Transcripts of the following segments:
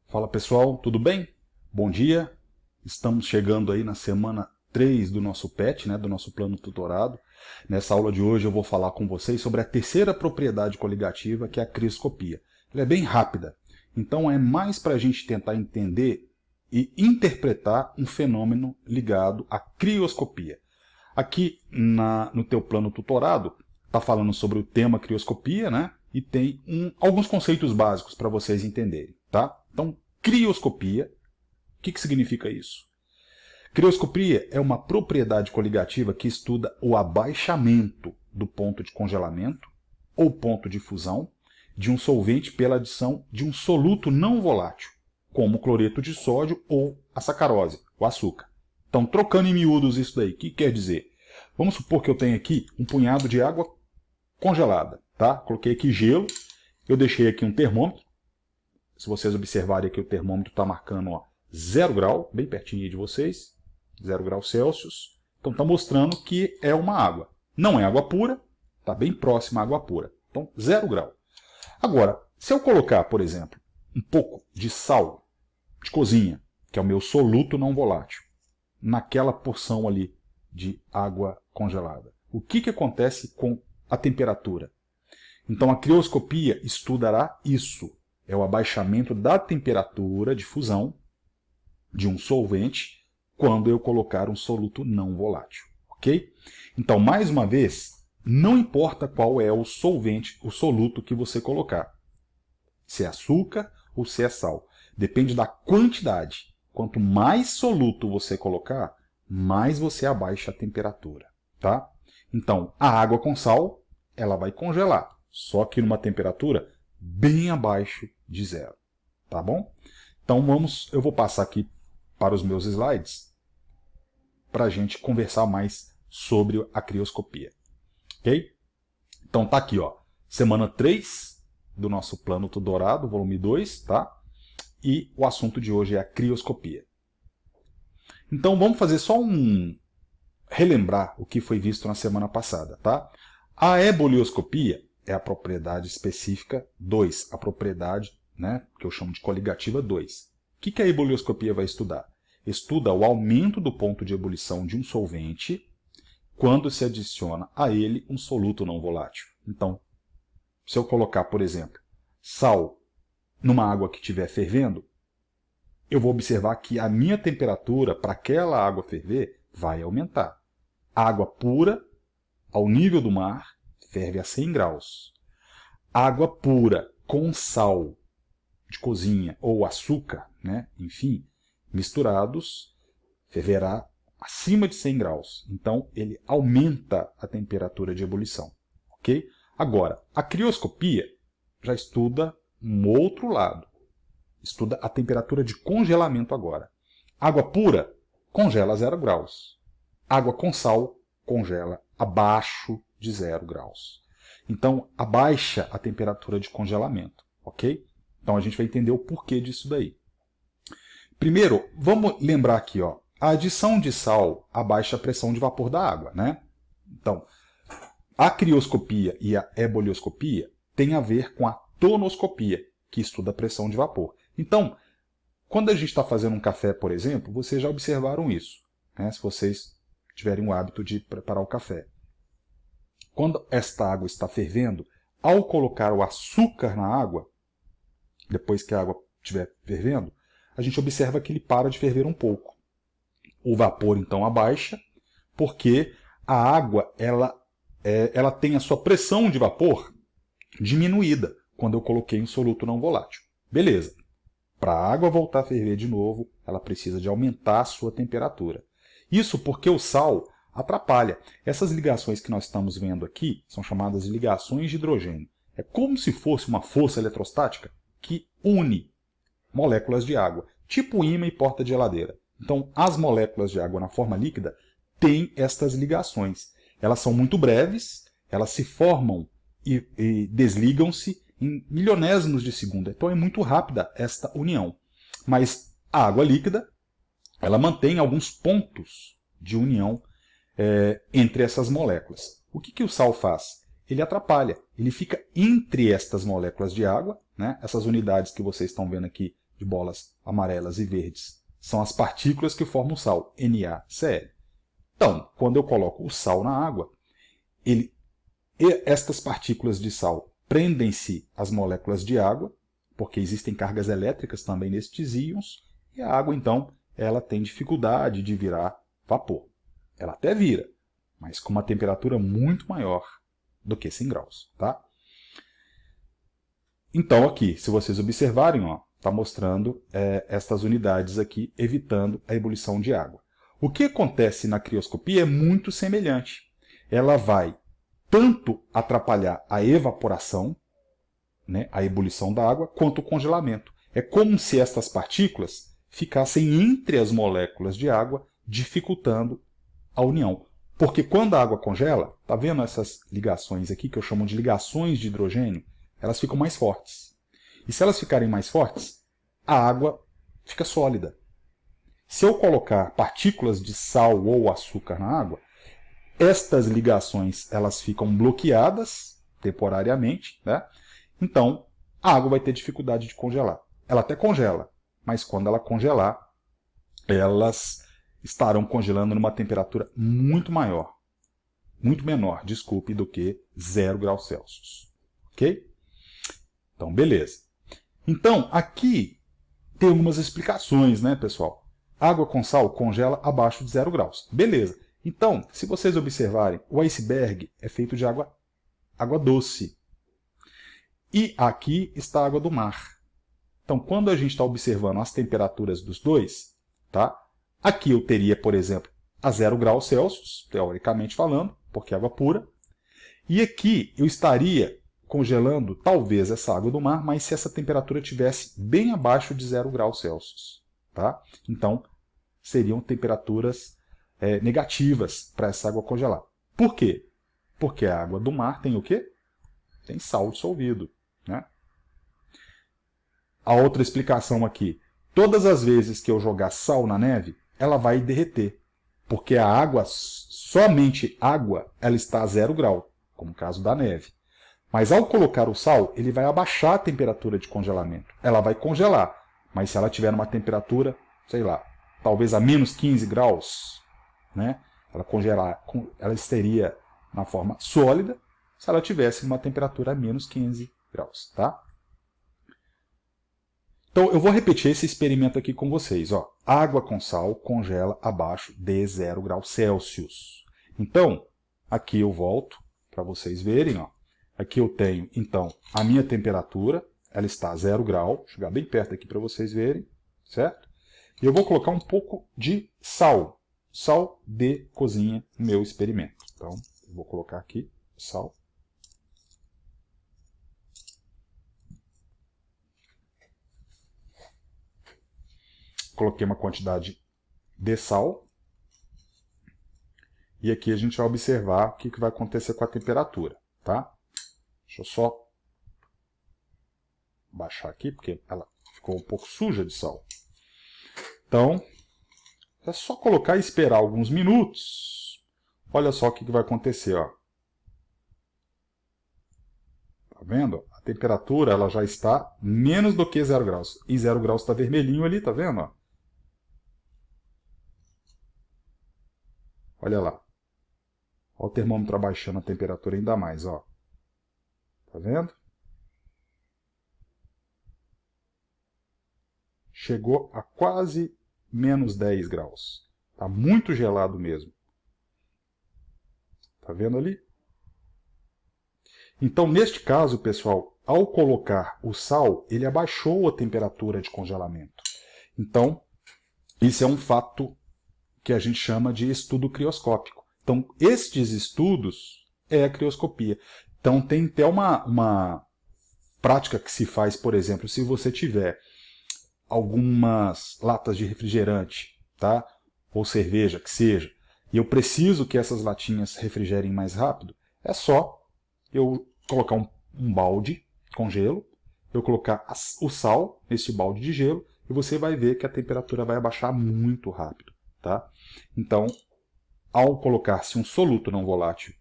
Fala pessoal, tudo bem? Bom dia. Estamos chegando aí na semana 3 do nosso PET, do nosso plano tutorado. Nessa aula de hoje eu vou falar com vocês sobre a terceira propriedade coligativa, que é a crioscopia. Ela é bem rápida, então é mais para a gente tentar entender e interpretar um fenômeno ligado à crioscopia. Aqui no teu plano tutorado, está falando sobre o tema crioscopia, e tem alguns conceitos básicos para vocês entenderem, tá? Então, crioscopia, o que significa isso? Crioscopia é uma propriedade coligativa que estuda o abaixamento do ponto de congelamento ou ponto de fusão de um solvente pela adição de um soluto não volátil, como o cloreto de sódio ou a sacarose, o açúcar. Então, trocando em miúdos isso daí, o que quer dizer? Vamos supor que eu tenho aqui um punhado de água congelada, tá? Coloquei aqui gelo, eu deixei aqui um termômetro. Se vocês observarem aqui, o termômetro está marcando 0 grau, bem pertinho de vocês, 0 graus Celsius. Então está mostrando que é uma água. Não é água pura, está bem próxima à água pura. Então 0 grau. Agora, se eu colocar, por exemplo, um pouco de sal de cozinha, que é o meu soluto não volátil, naquela porção ali de água congelada, o que acontece com a temperatura? Então a crioscopia estudará isso. É o abaixamento da temperatura de fusão de um solvente quando eu colocar um soluto não volátil, ok? Então, mais uma vez, não importa qual é o solvente, o soluto que você colocar. Se é açúcar ou se é sal. Depende da quantidade. Quanto mais soluto você colocar, mais você abaixa a temperatura, tá? Então, a água com sal, ela vai congelar, só que numa temperatura bem abaixo de 0, tá bom? Então eu vou passar aqui para os meus slides para a gente conversar mais sobre a crioscopia, ok? Então tá aqui, semana 3 do nosso plano tutorado, volume 2, tá? E o assunto de hoje é a crioscopia. Então vamos fazer só relembrar o que foi visto na semana passada, tá? A ebolioscopia é a propriedade específica 2, a propriedade, que eu chamo de coligativa 2. O que a ebolioscopia vai estudar? Estuda o aumento do ponto de ebulição de um solvente quando se adiciona a ele um soluto não volátil. Então, se eu colocar, por exemplo, sal numa água que estiver fervendo, eu vou observar que a minha temperatura para aquela água ferver vai aumentar. Água pura, ao nível do mar, ferve a 100 graus. Água pura com sal de cozinha ou açúcar, enfim, misturados, ferverá acima de 100 graus. Então, ele aumenta a temperatura de ebulição, ok? Agora, a crioscopia já estuda um outro lado. Estuda a temperatura de congelamento agora. Água pura congela a 0 graus. Água com sal congela abaixo de 0 graus. Então, abaixa a temperatura de congelamento, ok? Então, a gente vai entender o porquê disso daí. Primeiro, vamos lembrar aqui, a adição de sal abaixa a pressão de vapor da água, Então, a crioscopia e a ebolioscopia têm a ver com a tonoscopia, que estuda a pressão de vapor. Então, quando a gente está fazendo um café, por exemplo, vocês já observaram isso, se vocês tiverem o hábito de preparar o café. Quando esta água está fervendo, ao colocar o açúcar na água, depois que a água estiver fervendo, a gente observa que ele para de ferver um pouco. O vapor, então, abaixa, porque a água ela tem a sua pressão de vapor diminuída quando eu coloquei um soluto não volátil. Beleza. Para a água voltar a ferver de novo, ela precisa de aumentar a sua temperatura. Isso porque o sal atrapalha. Essas ligações que nós estamos vendo aqui são chamadas de ligações de hidrogênio. É como se fosse uma força eletrostática que une moléculas de água, tipo ímã e porta de geladeira. Então, as moléculas de água na forma líquida têm estas ligações. Elas são muito breves, elas se formam e desligam-se em milionésimos de segundo. Então, é muito rápida esta união. Mas a água líquida, ela mantém alguns pontos de união entre essas moléculas. O que o sal faz? Ele atrapalha. Ele fica entre estas moléculas de água, essas unidades que vocês estão vendo aqui de bolas amarelas e verdes, são as partículas que formam o sal, NaCl. Então, quando eu coloco o sal na água, estas partículas de sal prendem-se às moléculas de água, porque existem cargas elétricas também nestes íons, e a água, então, ela tem dificuldade de virar vapor. Ela até vira, mas com uma temperatura muito maior do que 100 graus. Tá? Então, aqui, se vocês observarem, está mostrando estas unidades aqui, evitando a ebulição de água. O que acontece na crioscopia é muito semelhante. Ela vai tanto atrapalhar a evaporação, né, a ebulição da água, quanto o congelamento. É como se estas partículas ficassem entre as moléculas de água, dificultando a união. Porque quando a água congela, tá vendo essas ligações aqui, que eu chamo de ligações de hidrogênio? Elas ficam mais fortes. E se elas ficarem mais fortes, a água fica sólida. Se eu colocar partículas de sal ou açúcar na água, estas ligações elas ficam bloqueadas temporariamente, né? Então a água vai ter dificuldade de congelar. Ela até congela, mas quando ela congelar, elas estarão congelando numa temperatura muito menor, desculpe, do que 0 graus Celsius. Ok? Então, beleza. Então, aqui tem algumas explicações, né, pessoal? Água com sal congela abaixo de 0 graus. Beleza. Então, se vocês observarem, o iceberg é feito de água doce. E aqui está a água do mar. Então, quando a gente está observando as temperaturas dos dois, tá? Aqui eu teria, por exemplo, a 0 graus Celsius, teoricamente falando, porque é água pura. E aqui eu estaria congelando, talvez, essa água do mar, mas se essa temperatura estivesse bem abaixo de 0 graus Celsius. Tá? Então, seriam temperaturas negativas para essa água congelar. Por quê? Porque a água do mar tem o quê? Tem sal dissolvido. Né? A outra explicação aqui. Todas as vezes que eu jogar sal na neve, ela vai derreter. Porque a água, somente água, ela está a 0 grau, como o caso da neve. Mas ao colocar o sal, ele vai abaixar a temperatura de congelamento. Ela vai congelar, mas se ela tiver uma temperatura, sei lá, talvez a menos 15 graus, né, ela estaria na forma sólida se ela tivesse uma temperatura a menos 15 graus. Tá? Então, eu vou repetir esse experimento aqui com vocês. Ó. Água com sal congela abaixo de 0 graus Celsius. Então, aqui eu volto para vocês verem. Ó. Aqui eu tenho, então, a minha temperatura. Ela está a 0 grau. Vou chegar bem perto aqui para vocês verem. Certo? E eu vou colocar um pouco de sal. Sal de cozinha no meu experimento. Então, eu vou colocar aqui sal. Coloquei uma quantidade de sal. E aqui a gente vai observar o que vai acontecer com a temperatura. Tá? Deixa eu só baixar aqui, porque ela ficou um pouco suja de sal. Então, é só colocar e esperar alguns minutos. Olha só o que vai acontecer. Ó. Tá vendo? A temperatura ela já está menos do que 0 graus. E 0 graus está vermelhinho ali, tá vendo? Ó. Olha lá. Olha o termômetro abaixando a temperatura ainda mais. Ó. Tá vendo? Chegou a quase menos 10 graus. Está muito gelado mesmo. Tá vendo ali? Então, neste caso, pessoal, ao colocar o sal, ele abaixou a temperatura de congelamento. Então, isso é um fato que a gente chama de estudo crioscópico. Então, estes estudos é a crioscopia. Então, tem até uma prática que se faz, por exemplo, se você tiver algumas latas de refrigerante, tá? Ou cerveja, que seja, e eu preciso que essas latinhas refrigerem mais rápido, é só eu colocar um balde com gelo, eu colocar o sal nesse balde de gelo, e você vai ver que a temperatura vai abaixar muito rápido. Tá? Então, ao colocar-se um soluto não volátil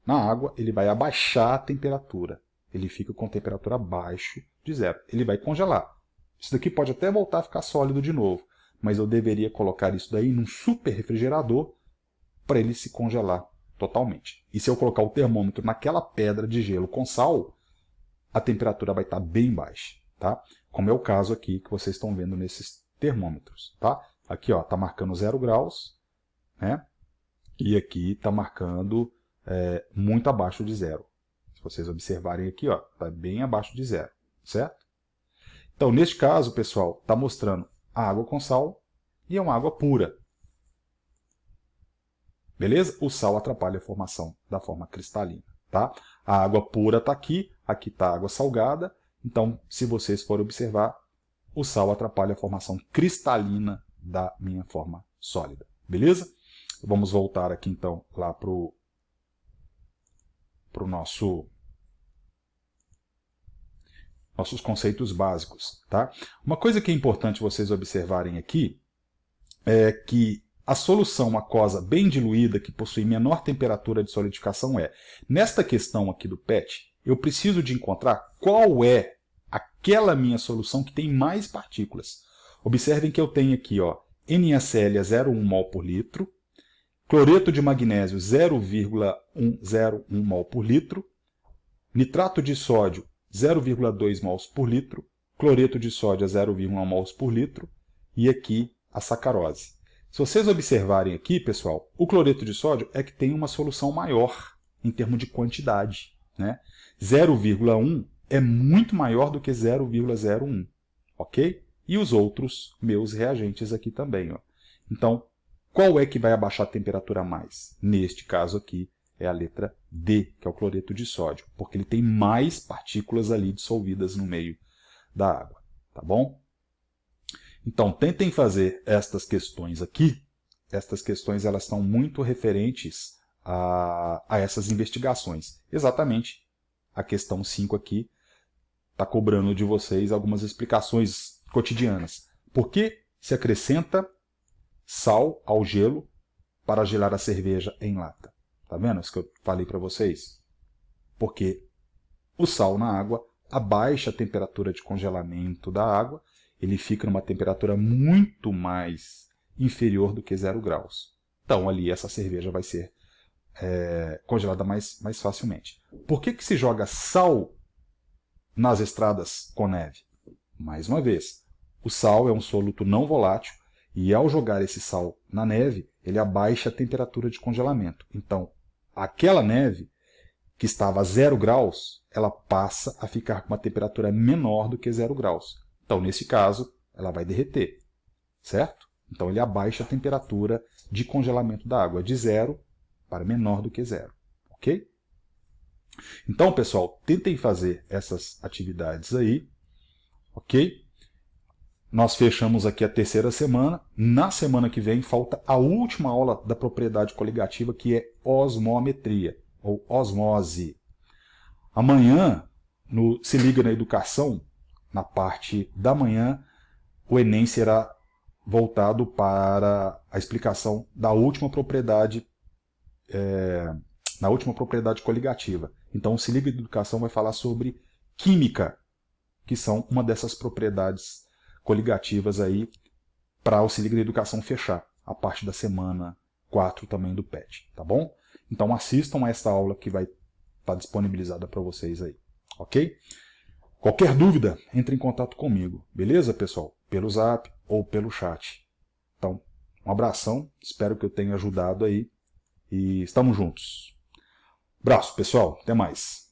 na água, ele vai abaixar a temperatura. Ele fica com temperatura abaixo de 0. Ele vai congelar. Isso daqui pode até voltar a ficar sólido de novo, mas eu deveria colocar isso daí num super refrigerador para ele se congelar totalmente. E se eu colocar o termômetro naquela pedra de gelo com sal, a temperatura vai estar bem baixa, tá? Como é o caso aqui que vocês estão vendo nesses termômetros, tá? Aqui, ó, tá marcando 0 graus, né? E aqui está marcando muito abaixo de 0. Se vocês observarem aqui, ó, está bem abaixo de 0, certo? Então, neste caso, pessoal, está mostrando a água com sal e é uma água pura. Beleza? O sal atrapalha a formação da forma cristalina, tá? A água pura está aqui está a água salgada. Então, se vocês forem observar, o sal atrapalha a formação cristalina da minha forma sólida. Beleza? Vamos voltar aqui, então, lá para o nossos conceitos básicos, tá? Uma coisa que é importante vocês observarem aqui é que a solução aquosa bem diluída, que possui menor temperatura de solidificação nesta questão aqui do PET, eu preciso de encontrar qual é aquela minha solução que tem mais partículas. Observem que eu tenho aqui, ó, NaCl a 0,1 mol por litro, cloreto de magnésio 0,101 mol por litro, nitrato de sódio 0,2 mols por litro, cloreto de sódio a 0,1 mols por litro e aqui a sacarose. Se vocês observarem aqui, pessoal, o cloreto de sódio é que tem uma solução maior em termos de quantidade, né? 0,1 é muito maior do que 0,01, ok? E os outros meus reagentes aqui também, ó. Então, qual é que vai abaixar a temperatura mais? Neste caso aqui é a letra D, que é o cloreto de sódio, porque ele tem mais partículas ali dissolvidas no meio da água, tá bom? Então, tentem fazer estas questões aqui. Estas questões elas estão muito referentes a essas investigações. Exatamente a questão 5 aqui está cobrando de vocês algumas explicações cotidianas. Por que se acrescenta sal ao gelo para gelar a cerveja em lata? Tá vendo isso que eu falei para vocês? Porque o sal na água abaixa a temperatura de congelamento da água, ele fica numa temperatura muito mais inferior do que 0 graus. Então ali essa cerveja vai ser congelada mais facilmente. Por que se joga sal nas estradas com neve? Mais uma vez, o sal é um soluto não volátil e ao jogar esse sal na neve, ele abaixa a temperatura de congelamento. Então, aquela neve que estava a 0 graus, ela passa a ficar com uma temperatura menor do que 0 graus. Então, nesse caso, ela vai derreter, certo? Então, ele abaixa a temperatura de congelamento da água de 0 para menor do que 0, ok? Então, pessoal, tentem fazer essas atividades aí, ok? Nós fechamos aqui a terceira semana. Na semana que vem, falta a última aula da propriedade coligativa, que é osmometria, ou osmose. Amanhã, no Se Liga na Educação, na parte da manhã, o Enem será voltado para a explicação da última propriedade, coligativa. Então, o Se Liga na Educação vai falar sobre química, que são uma dessas propriedades coligativas aí para o Se Liga na Educação fechar a parte da semana 4 também do PET, tá bom? Então assistam a esta aula que vai estar disponibilizada para vocês aí, ok? Qualquer dúvida, entre em contato comigo, beleza, pessoal? Pelo Zap ou pelo chat. Então, um abração, espero que eu tenha ajudado aí e estamos juntos. Abraço, pessoal, até mais.